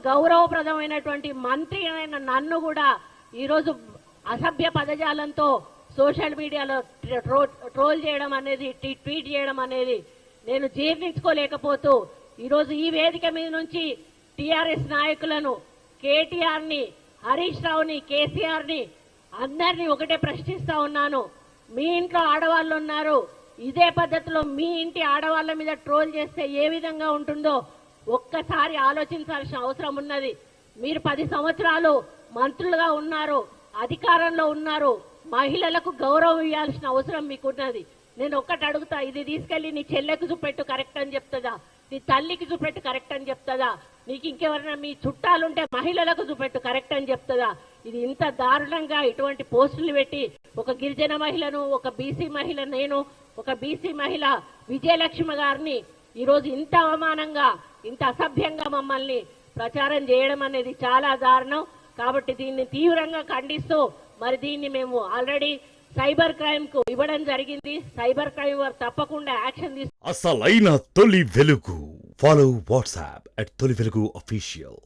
గౌరవప్రదమైనటువంటి మంత్రి అయిన నన్ను కూడా ఈరోజు అసభ్య పదజాలంతో సోషల్ మీడియాలో ట్రోల్ చేయడం అనేది, ట్వీట్ చేయడం అనేది నేను జీర్ణించుకోలేకపోతూ ఈరోజు ఈ వేదిక మీద నుంచి టీఆర్ఎస్ నాయకులను, కేటీఆర్ని, హరీష్ రావుని, కేసీఆర్ని అందరినీ ఒకటే ప్రశ్నిస్తా ఉన్నాను. మీ ఇంట్లో ఆడవాళ్ళు ఉన్నారు, ఇదే పద్ధతిలో మీ ఇంటి ఆడవాళ్ళ మీద ట్రోల్ చేస్తే ఏ విధంగా ఉంటుందో ఒక్కసారి ఆలోచించాల్సిన అవసరం ఉన్నది. మీరు 10 సంవత్సరాలు మంత్రులుగా ఉన్నారు, అధికారంలో ఉన్నారు, మహిళలకు గౌరవం ఇవ్వాల్సిన అవసరం మీకున్నది. నేను ఒక్కటి అడుగుతా, ఇది తీసుకెళ్లి నీ చెల్లెకు చూపెట్టు కరెక్ట్ అని చెప్తుందా, నీ తల్లికి చూపెట్టు కరెక్ట్ అని చెప్తుందా, నీకు ఇంకెవరైనా మీ చుట్టాలుంటే మహిళలకు చూపెట్టు కరెక్ట్ అని చెప్తుందా? ఇది ఇంత దారుణంగా ఇటువంటి పోస్టులు పెట్టి ఒక గిరిజన మహిళను, ఒక బీసీ మహిళ, నేను ఒక బీసీ మహిళ విజయలక్ష్మి గారిని ఈరోజు ఇంత అవమానంగా, ఇంత అసభ్యంగా మమ్మల్ని ప్రచారం చేయడం అనేది చాలా దారుణం. కాబట్టి దీన్ని తీవ్రంగా ఖండిస్తూ మరి దీన్ని మేము ఆల్రెడీ సైబర్ క్రైమ్ కు ఇవ్వడం జరిగింది. సైబర్ క్రైమ్ వారు తప్పకుండా యాక్షన్ తీసుకు. అసలైన తొలి వెలుగు. ఫాలో వాట్సాప్ @తొలి వెలుగు అఫీషియల్.